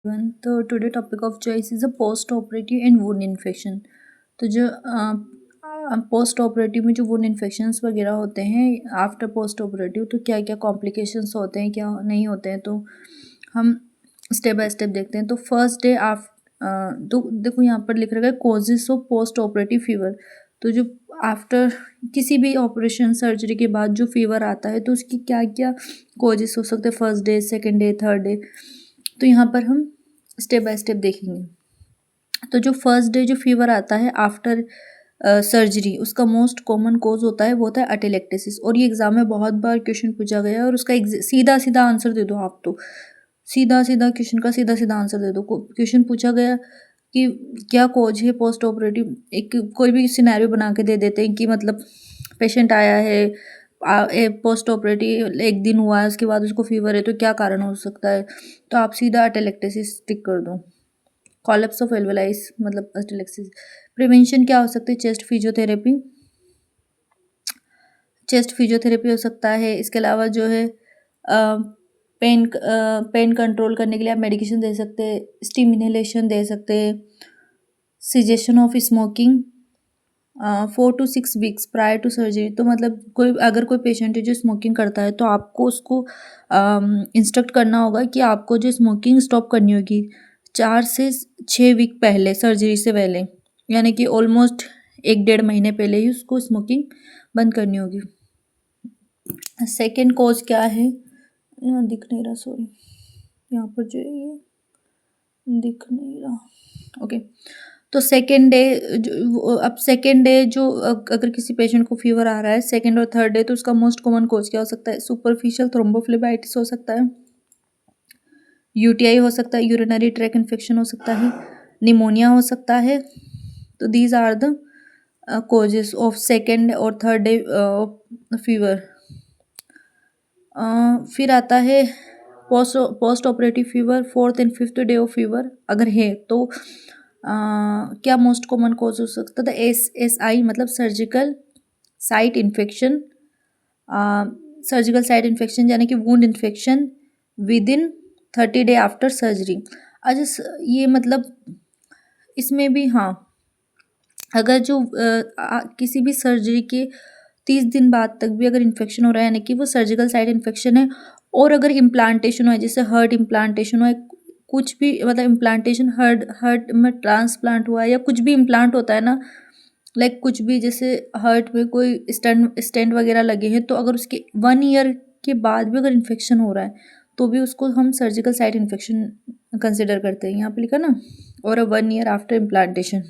तो today topic of choice is a post operative and wound infection. तो जो post operative में जो वुंड इन्फेक्शंस वगैरह होते हैं आफ्टर पोस्ट ऑपरेटिव, तो क्या क्या कॉम्प्लिकेशंस होते हैं, क्या नहीं होते हैं, तो हम स्टेप बाय स्टेप देखते हैं। तो फर्स्ट डे तो देखो यहाँ पर लिख रखा है causes of post operative fever. तो जो आफ्टर किसी भी ऑपरेशन सर्जरी के बाद जो फीवर आता है तो उसकी क्या क्या कॉजेस हो सकते हैं, first day, second day, third day. तो यहाँ पर हम स्टेप बाय स्टेप देखेंगे। तो जो फर्स्ट डे जो फीवर आता है आफ्टर सर्जरी, उसका मोस्ट कॉमन कोज होता है, वो होता है अटेलेक्टेसिस। और ये एग्जाम में बहुत बार क्वेश्चन पूछा गया है और उसका सीधा सीधा आंसर दे दो आप। तो सीधा सीधा क्वेश्चन का सीधा सीधा आंसर दे दो। क्वेश्चन पूछा गया कि क्या कोज है पोस्ट ऑपरेटिव, एक कोई भी सिनेरियो बना के दे देते हैं कि मतलब पेशेंट आया है पोस्ट ऑपरेटिव, एक दिन हुआ है, उसके बाद उसको फीवर है, तो क्या कारण हो सकता है। तो आप सीधा अटेलेक्टेसिस टिक कर दो। कॉलेप्स ऑफ एल्वेलाइस मतलब अटेलेक्सिस। प्रिवेंशन क्या हो सकती है, चेस्ट फिजियोथेरेपी, चेस्ट फिजियोथेरेपी हो सकता है। इसके अलावा जो है पेन कंट्रोल करने के लिए आप मेडिकेशन दे सकते हैं, स्टीम इनहेलेशन दे सकते हैं, cessation of smoking 4 to 6 weeks prior to surgery. तो मतलब अगर कोई पेशेंट है जो स्मोकिंग करता है तो आपको उसको इंस्ट्रक्ट करना होगा कि आपको जो स्मोकिंग स्टॉप करनी होगी 4 से 6 वीक पहले, सर्जरी से पहले, यानी कि ऑलमोस्ट 1 डेढ़ महीने पहले ही उसको स्मोकिंग बंद करनी होगी। सेकेंड कॉज क्या है, यहाँ दिख नहीं रहा, सॉरी, यहाँ पर जो है ये दिख नहीं रहा। ओके, तो सेकेंड डे अब सेकेंड डे जो अगर किसी पेशेंट को फीवर आ रहा है सेकेंड और थर्ड डे, तो उसका मोस्ट कॉमन कॉज क्या हो सकता है, सुपरफिशियल थ्रोम्बोफ्लेबाइटिस हो सकता है, यूटीआई हो सकता है, यूरिनरी ट्रैक इन्फेक्शन हो सकता है, निमोनिया हो सकता है। तो these are the causes of second और थर्ड डे फीवर। फिर आता है post operative fever, fourth and fifth day of fever अगर है तो क्या मोस्ट कॉमन कॉज हो सकता था, SSI मतलब surgical site infection, surgical site infection यानी कि wound infection with in 30 day after surgery. अच्छा, ये मतलब इसमें भी हाँ, अगर जो किसी भी सर्जरी के 30 दिन बाद तक भी अगर इन्फेक्शन हो रहा है, यानी कि वो सर्जिकल साइट इन्फेक्शन है, और अगर इम्प्लांटेशन हो, जैसे हर्ट इम्प्लांटेशन हो, कुछ भी मतलब इम्प्लांटेशन हर्ट में ट्रांसप्लांट हुआ है या कुछ भी इम्प्लांट होता है ना, लाइक कुछ भी, जैसे हर्ट में कोई स्टेंट वगैरह लगे हैं, तो अगर उसके 1 ईयर के बाद भी अगर इन्फेक्शन हो रहा है तो भी उसको हम सर्जिकल साइट इन्फेक्शन कंसिडर करते हैं। यहाँ पे लिखा ना, और 1 year after implantation.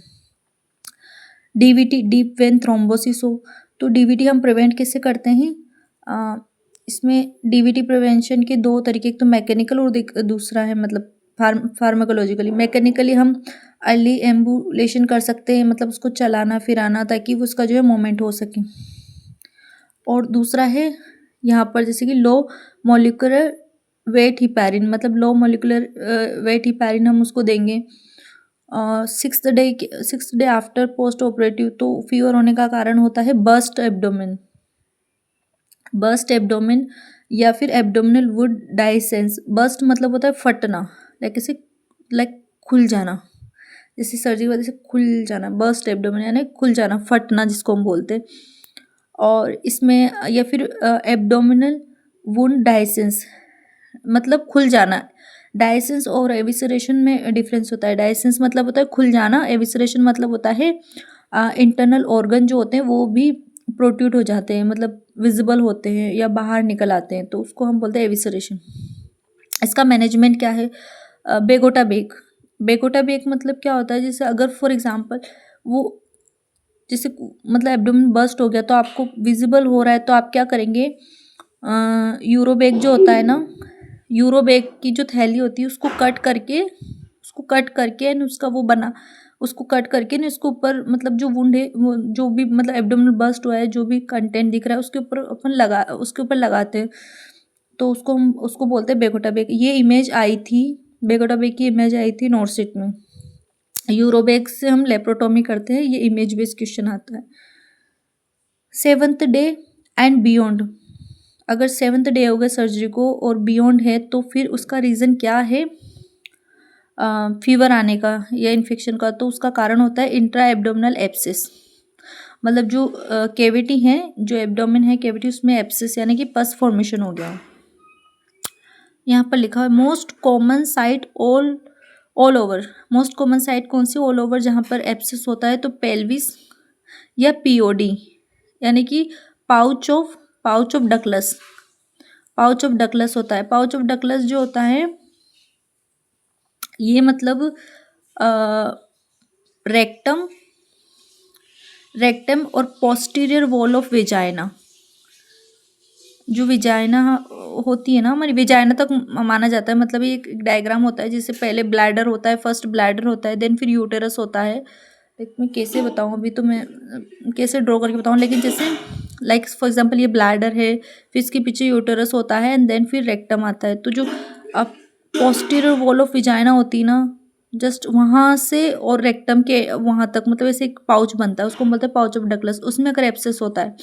DVT, deep vein thrombosis हो, तो डीवीटी हम प्रिवेंट कैसे करते हैं, इसमें डीवीटी प्रिवेंशन के 2 तरीके, एक तो मैकेनिकल और दूसरा है मतलब फार्माकोलॉजिकली। मैकेनिकली हम अर्ली एम्बुलेशन कर सकते हैं, मतलब उसको चलाना फिराना ताकि वो उसका जो है मोमेंट हो सके। और दूसरा है यहाँ पर जैसे कि लो मोलिकुलर वेट हिपैरिन, मतलब लो मोलिकुलर वेट हिपैरिन हम उसको देंगे sixth day after post operative. तो फीवर होने का कारण होता है बर्स्ट एब्डोमेन या फिर एब्डोमिनल वुड डाइसेंस। बर्स्ट मतलब होता है फटना, लाइक खुल जाना, जैसे सर्जरी वजह से खुल जाना, बर्स्ट एब्डोमेन यानी खुल जाना, फटना जिसको हम बोलते हैं। और इसमें या फिर एब्डोमिनल वुंड डाइसेंस मतलब खुल जाना। डाइसेंस और एविसरेशन में डिफरेंस होता है। डाइसेंस मतलब होता है खुल जाना, एविसरेशन मतलब होता है इंटरनल ऑर्गन जो होते हैं वो भी प्रोट्रूड हो जाते हैं, मतलब विजिबल होते हैं या बाहर निकल आते हैं, तो उसको हम बोलते हैं एविसरेशन। इसका मैनेजमेंट क्या है, बेगोटा बेग मतलब क्या होता है, जैसे अगर फॉर एग्जांपल वो जैसे मतलब एब्डोमेन बर्स्ट हो गया तो आपको विजिबल हो रहा है, तो आप क्या करेंगे, यूरोबैग जो होता है ना, यूरोबैग की जो थैली होती है उसको कट करके एंड उसका वो बना, उसको कट करके ना इसके ऊपर, मतलब जो वुंड है वो जो भी मतलब एब्डोमिनल बर्स्ट हुआ है जो भी कंटेंट दिख रहा है उसके ऊपर लगाते हैं, तो उसको बोलते हैं बेगोटा बेग। ये इमेज आई थी, बेगोटा बेग की इमेज आई थी नॉर्सिट में। यूरोबैग से हम लेप्रोटोमी करते हैं, ये इमेज बेस्ड क्वेश्चन आता है। 7th डे एंड बियॉन्ड, अगर 7th डे हो गया सर्जरी को और बियॉन्ड है तो फिर उसका रीज़न क्या है, फीवर आने का या इन्फेक्शन का, तो उसका कारण होता है इंट्रा एब्डोमिनल एब्सेस। मतलब जो कैविटी है, जो एब्डोमेन है कैविटी, उसमें एब्सेस यानी कि पस फॉर्मेशन हो गया। यहाँ पर लिखा है most common site all over. Most common site कौन सी ऑल ओवर जहाँ पर एब्सेस होता है? तो पेल्विस या पीओडी यानी कि pouch of Douglas. Pouch of Douglas होता है। पाउच ऑफ डकलस जो होता है ये मतलब रेक्टम और पोस्टीरियर वॉल ऑफ वेजाइना। जो विजाइना होती है ना हमारी, विजाइना तक माना जाता है। मतलब ये एक डायग्राम होता है जिससे पहले ब्लैडर होता है, फर्स्ट ब्लैडर होता है, देन फिर यूटेरस होता है। लाइक मैं कैसे बताऊँ, अभी तो मैं कैसे ड्रॉ करके बताऊँ, लेकिन जैसे लाइक फॉर एग्जांपल ये ब्लैडर है, फिर इसके पीछे यूटेरस होता है एंड देन फिर रेक्टम आता है। तो जो अब पोस्टीरियर वॉल ऑफ विजाइना होती है ना, जस्ट वहाँ से और रेक्टम के वहाँ तक मतलब ऐसे एक पाउच बनता है, उसको बोलते हैं पाउच ऑफ डगलस। उसमें अगर एब्सेस होता है,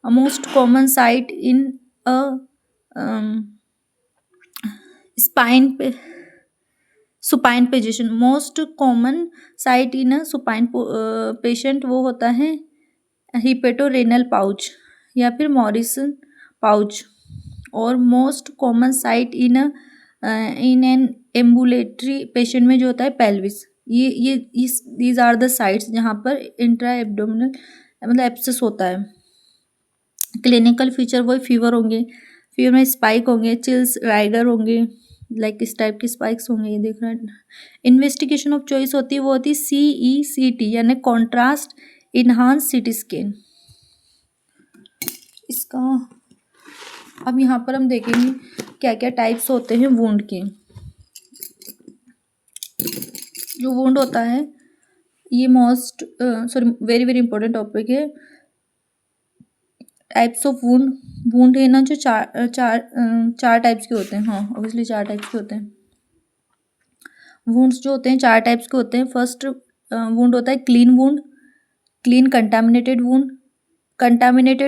most common site in a spine पे supine position. Most common site in a supine patient वो होता है हिपेटोरेनल पाउच या फिर मॉरिसन पाउच। और most common site in an ambulatory patient में जो होता है पेल्विस। ये दीज आर द साइट्स जहाँ पर इंट्रा एब्डोमिनल मतलब एब्सेस होता है। क्लिनिकल फीचर वही फीवर होंगे, फीवर में स्पाइक होंगे, चिल्स, राइगर होंगे, लाइक इस टाइप की स्पाइक्स होंगे, ये देख रहे हैं। इन्वेस्टिगेशन ऑफ चॉइस होती है वो होती है CECT यानी कॉन्ट्रास्ट इन्हांस सीटी स्कैन। इसका अब यहाँ पर हम देखेंगे क्या क्या टाइप्स होते हैं वुंड के। जो वुंड होता है ये वेरी वेरी इंपॉर्टेंट टॉपिक है। टाइप्स ऑफ वुंड है ना, जो चार टाइप्स के होते हैं। हाँ ऑब्वियसली 4 टाइप्स के होते हैं। वुंड्स जो होते हैं 4 टाइप्स के होते हैं। फर्स्ट वुंड होता है clean wound, clean contaminated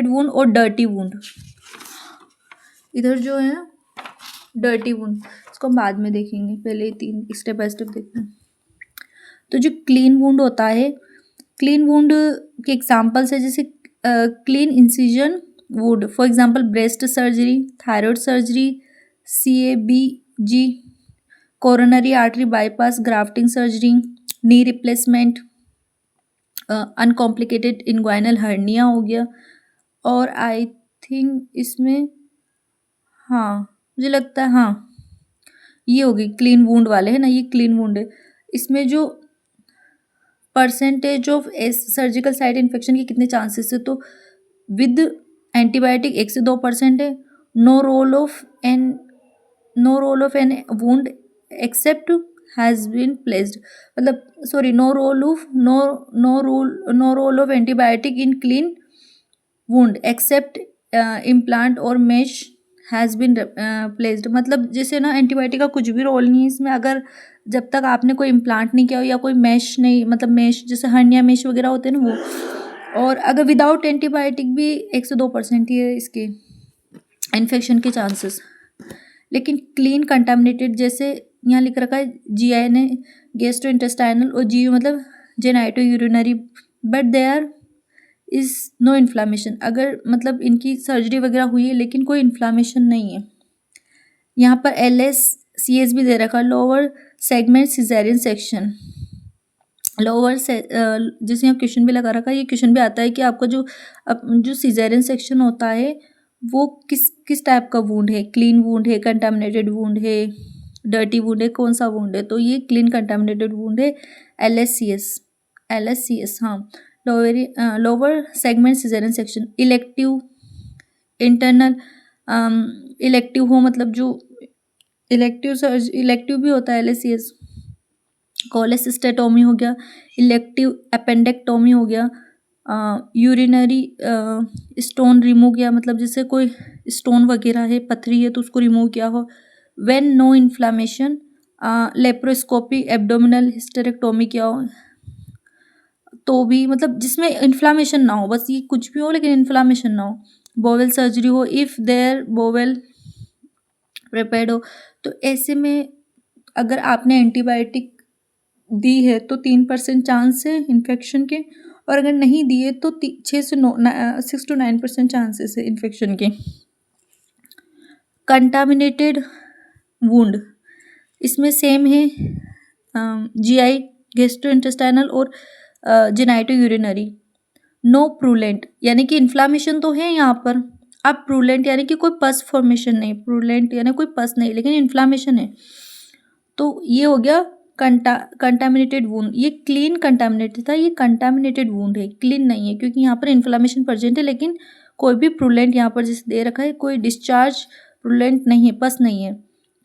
wound और डर्टी वुंड। इधर जो है डर्टी वुंड, इसको हम बाद में देखेंगे, पहले 3 स्टेप बाय स्टेप देखते हैं। तो जो क्लीन वुंड होता है, क्लीन वुंड के एग्जाम्पल्स है जैसे clean incision would, for example breast surgery, thyroid surgery, CABG, coronary artery bypass, grafting surgery, knee replacement, uncomplicated inguinal hernia हो गया। और आई थिंक इसमें हाँ मुझे लगता है हाँ ये होगी क्लीन वुंड वाले है ना, ये क्लीन वुंड है। इसमें जो percentage of surgical site infection के कितने चांसेस है, तो विद एंटीबायोटिक 1 से 2% है। No role of an wound except has been placed, मतलब sorry no role of antibiotic in clean wound except implant और मेश हैज़ बीन प्लेस्ड। मतलब जैसे ना एंटीबायोटिक का कुछ भी रोल नहीं है इसमें, अगर जब तक आपने कोई इम्प्लांट नहीं किया हो या कोई मैश नहीं, मतलब मैश जैसे हर्निया मैश वगैरह होते हैं ना वो। और अगर विदाउट एंटीबायोटिक भी 1 से 2% ही है इसके इन्फेक्शन के चांसेस। लेकिन क्लीन कंटामिनेटेड जैसे यहाँ लिख रखा है GI ने गैस्ट्रो इंटेस्टाइनल और GU मतलब genito urinary, but they are is no inflammation. अगर मतलब इनकी सर्जरी वगैरह हुई है लेकिन कोई इन्फ्लामेशन नहीं है। यहाँ पर LSCS भी दे रखा, lower segment caesarean section. Lower से जैसे यहाँ क्वेश्चन भी लगा रखा है, ये क्वेश्चन भी आता है कि आपका जो सिजेरियन सेक्शन होता है वो किस टाइप का वुंड है, क्लीन वुंड है, कंटामिनेटेड वुंड है, डर्टी वुंड है, कौन सा वुंड है। तो ये क्लीन कंटामिनेटेड वुंड है, LSCS हाँ। Lower segment caesarean section. Elective internal elective हो, मतलब जो इलेक्टिव भी होता है LSCS। कोलेसिस्टेटोमी हो गया, इलेक्टिव अपेंडेक्टोमी हो गया, यूरिनरी स्टोन रिमूव किया, मतलब जैसे कोई स्टोन वगैरह है, पथरी है तो उसको रिमूव किया हो। When no inflammation, laparoscopy abdominal hysterectomy किया हो तो भी, मतलब जिसमें इन्फ्लामेशन ना हो, बस ये कुछ भी हो लेकिन इन्फ्लामेशन ना हो। बोवेल सर्जरी हो, इफ़ देयर बोवेल प्रिपेयर्ड हो, तो ऐसे में अगर आपने एंटीबायोटिक दी है तो 3% चांस है इन्फेक्शन के, और अगर नहीं दिए तो 6 to 9% चांसेस है इन्फेक्शन के। कंटामिनेटेड वुंड, इसमें सेम है जीआई, गैस्ट्रोइंटेस्टाइनल और जेनाइटो यूरिनरी। नो प्रूलेंट, यानी कि इन्फ्लामेशन तो है यहाँ पर, अब प्रूलेंट यानी कि कोई पस फॉर्मेशन नहीं, प्रूलेंट यानी कोई पस नहीं लेकिन इन्फ्लामेशन है। तो ये हो गया कंटामिनेटेड वूंड। ये क्लीन कंटामिनेटेड था, ये कंटामिनेटेड वूंड है, क्लीन नहीं है, क्योंकि यहाँ पर इन्फ्लामेशन प्रेजेंट है लेकिन कोई भी प्रूलेंट यहाँ पर जैसे दे रखा है, कोई डिस्चार्ज प्रूलेंट नहीं है, पस नहीं है।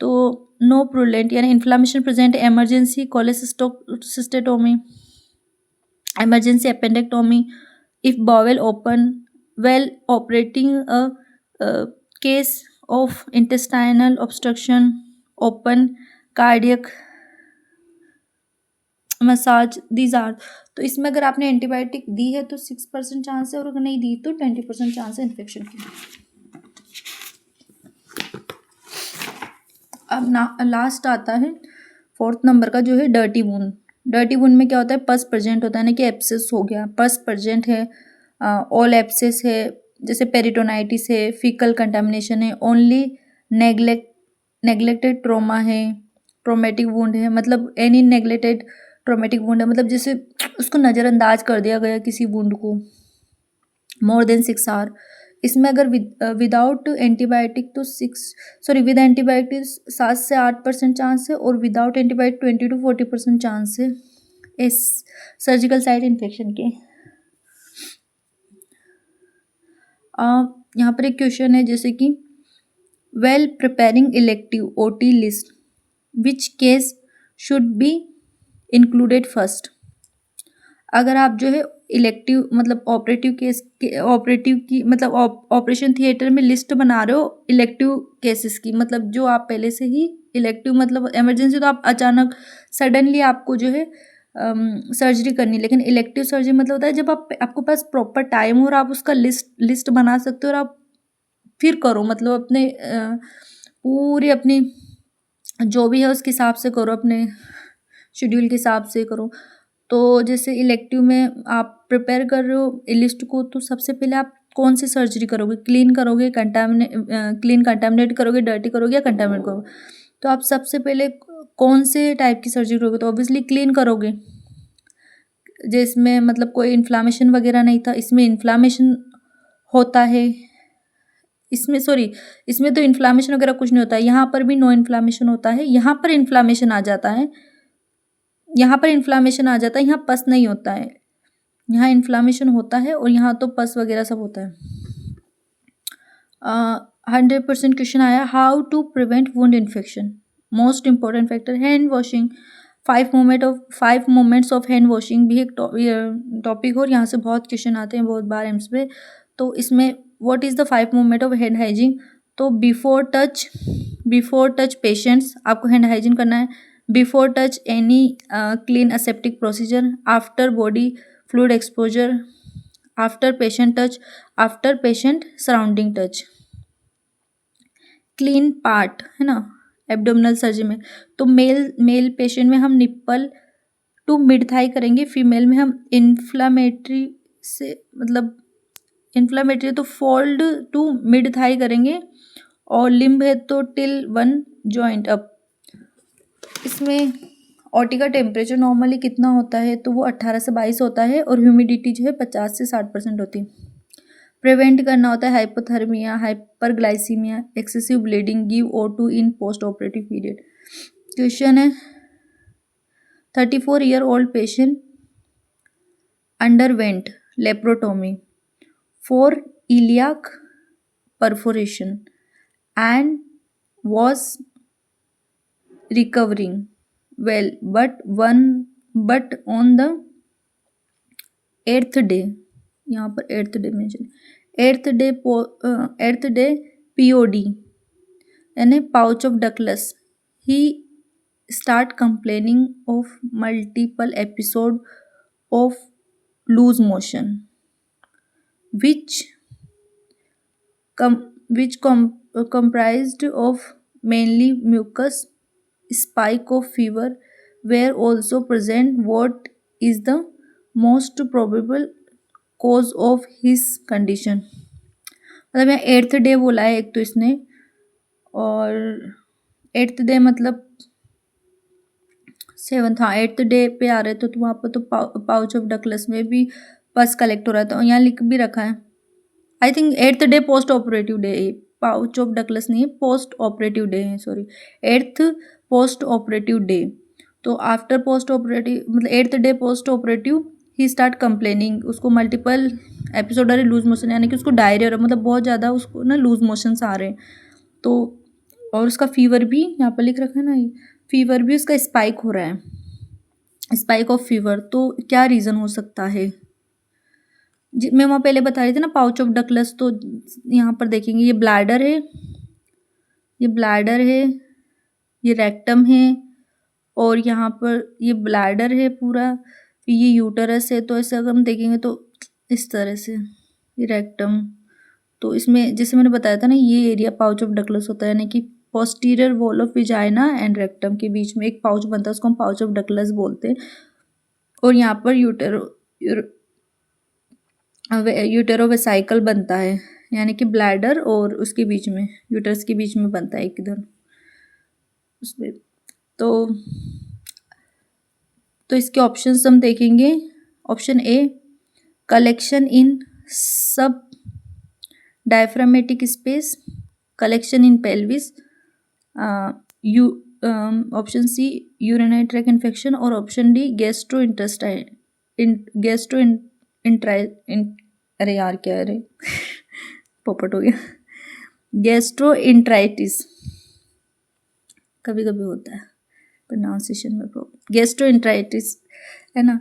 तो नो प्रूलेंट यानी इन्फ्लामेशन प्रेजेंट है। Emergency cholecystectomy, emergency appendectomy if bowel open while operating a case of intestinal obstruction, open cardiac massage, these are. तो इसमें अगर आपने एंटीबायोटिक दी है तो 6% चांस है, और अगर नहीं दी तो 20% चांस है इन्फेक्शन की। अब लास्ट आता है 4th नंबर का, जो है डर्टी वुंड। डर्टी वुंड में क्या होता है, पस प्रेजेंट होता है ना, कि एप्सिस हो गया, पस प्रेजेंट है, ऑल एप्सिस है, जैसे पेरिटोनाइटिस है, फीकल कंटामिनेशन है, ओनली नेग्लेक्टेड ट्रोमा है, ट्रोमेटिक वुंड है, मतलब एनी नेग्लेक्टेड ट्रोमेटिक वुंड है, मतलब जैसे उसको नज़रअंदाज कर दिया गया किसी वुंड को, मोर देन 6 आवर। इसमें अगर विदाउट एंटीबायोटिक तो विद एंटीबायोटिक 7 से 8% चांस है, और विदाउट एंटीबायोटिक 20 to 40% चांस है इस सर्जिकल साइट इन्फेक्शन के। यहाँ पर एक क्वेश्चन है, जैसे कि well preparing elective OT list which case should be included first. अगर आप जो है इलेक्टिव मतलब ऑपरेटिव केस ऑपरेटिव की मतलब ऑपरेशन थिएटर में लिस्ट बना रहे हो इलेक्टिव केसेस की, मतलब जो आप पहले से ही इलेक्टिव मतलब इमरजेंसी तो आप अचानक सडनली आपको जो है सर्जरी करनी, लेकिन इलेक्टिव सर्जरी मतलब होता है जब आपको पास प्रॉपर टाइम हो और आप उसका लिस्ट बना सकते हो और आप फिर करो, मतलब अपने पूरी अपनी जो भी है उसके हिसाब से करो, अपने शेड्यूल के हिसाब से करो। तो जैसे इलेक्टिव में आप प्रिपेयर कर रहे हो लिस्ट को, तो सबसे पहले आप कौन सी सर्जरी करोगे, क्लीन करोगे, कंटामिनेट करोगे, डर्टी करोगे या कंटामिनेट करोगे। तो आप सबसे पहले कौन से टाइप की सर्जरी करोगे, तो ऑब्वियसली क्लीन करोगे, जिसमें मतलब कोई इन्फ्लामेशन वगैरह नहीं था। इसमें इन्फ्लामेशन होता है, इसमें तो इन्फ्लामेशन वगैरह कुछ नहीं होता है, यहाँ पर भी नो इन्फ्लामेशन होता है, यहाँ पर इन्फ्लामेशन आ जाता है, यहाँ पस नहीं होता है, यहाँ इन्फ्लामेशन होता है और यहाँ तो पस वगैरह सब होता है। 100% क्वेश्चन आया, how to prevent wound infection. Most important factor hand washing, 5 moments of hand washing भी एक टॉपिक हो, और यहाँ से बहुत क्वेश्चन आते हैं बहुत बार एम्स पे। तो इसमें what is the 5 moment of hand hygiene. तो बिफोर टच पेशेंट्स आपको हैंड हाइजीन करना है, before touch any clean aseptic procedure, after body fluid exposure, after patient touch, after patient surrounding touch. Clean part है ना abdominal surgery में, तो male patient में हम निप्पल टू मिड थाई करेंगे, फीमेल में हम इन्फ्लामेटरी तो फोल्ड टू मिड थाई करेंगे, और लिम्ब है तो टिल 1 जॉइंट अप। इसमें ओटी का टेम्परेचर नॉर्मली कितना होता है, तो वो 18 से 22 होता है, और ह्यूमिडिटी जो है 50 से 60% होती है। प्रिवेंट करना होता है hypothermia, hyperglycaemia, excessive bleeding, give O2 इन पोस्ट ऑपरेटिव पीरियड। क्वेश्चन है, 34 year old patient underwent laparotomy for iliac perforation and was recovering well, but on the 8th day, यहाँ पर 8th day mention, 8th day POD यानी pouch of Douglas, he start complaining of multiple episode of loose motion which comprised of mainly mucus spike of fever were also present. What is the most probable cause of his condition? मतलब यहाँ 8th day बोला है एक तो इसने, और 8th day मतलब 7th, हाँ 8th डे पे आ रहे तो वहाँ पर तो पाउच ऑफ डकलेस में भी पस कलेक्ट हो रहा था, और यहाँ लिख भी रखा है I think 8th day post operative day, pouch of ductless नहीं है, पोस्ट ऑपरेटिव डे है, sorry 8th post operative day. तो आफ्टर पोस्ट ऑपरेटिव मतलब 8th डे पोस्ट ऑपरेटिव ही स्टार्ट कंप्लेनिंग, उसको मल्टीपल एपिसोडरी लूज मोशन, यानी कि उसको डायरिया हो रहा है, मतलब बहुत ज़्यादा उसको ना लूज मोशंस आ रहे हैं। तो और उसका फीवर भी यहाँ पर लिख रखा है ना, फीवर भी उसका स्पाइक हो रहा है, स्पाइक ऑफ फीवर। तो क्या रीज़न हो सकता है? मैं वहाँ पहले बता रही थी ना पाउच ऑफ डकलेस, तो यहाँ पर देखेंगे ये ब्लैडर है, ये ब्लैडर है, ये रेक्टम है, और यहाँ पर ये ब्लैडर है पूरा, ये यूटरस है। तो ऐसे अगर हम देखेंगे तो इस तरह से ये रेक्टम, तो इसमें जैसे मैंने बताया था ना ये एरिया पाउच ऑफ डकलेस होता है, यानी कि posterior wall of vagina and rectum के बीच में एक पाउच बनता है, उसको हम पाउच ऑफ डकलेस बोलते हैं। और यहाँ पर यूटेरोवेसाइकल बनता है, यानी कि ब्लैडर और उसके बीच में यूटरस के बीच में बनता है एक इधर उसमें। तो इसके ऑप्शंस हम देखेंगे। Option A collection in sub diaphragmatic space, collection in pelvis, option C urinary tract infection, और ऑप्शन डी अरे यार क्या है रे पोपट हो गया, गैस्ट्रोइंट्राइटिस, कभी कभी होता है प्रोनाउंसिएशन में प्रॉब्लम, गैस्ट्रोइंट्राइटिस है ना।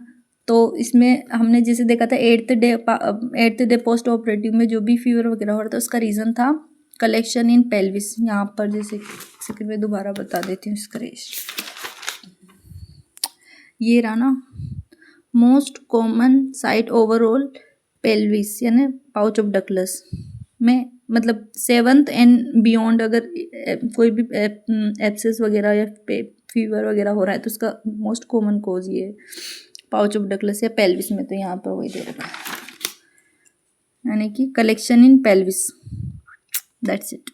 तो इसमें हमने जैसे देखा था 8th डे पोस्ट ऑपरेटिव में जो भी फीवर वगैरह हो रहा था उसका रीज़न था कलेक्शन इन पेल्विस। यहाँ पर जैसे सेकंड में दोबारा बता देती हूँ इसका ये रहा ना, most common site overall pelvis यानी पाउच ऑफ डकलेस में, मतलब 7th एंड बियॉन्ड अगर कोई भी एब्सेस वगैरह या फीवर वगैरह हो रहा है तो उसका मोस्ट कॉमन कॉज ये है पाउच ऑफ डकलेस या पेल्विस में। तो यहाँ पर वही दे रखा है, यानी कि collection in pelvis, that's it.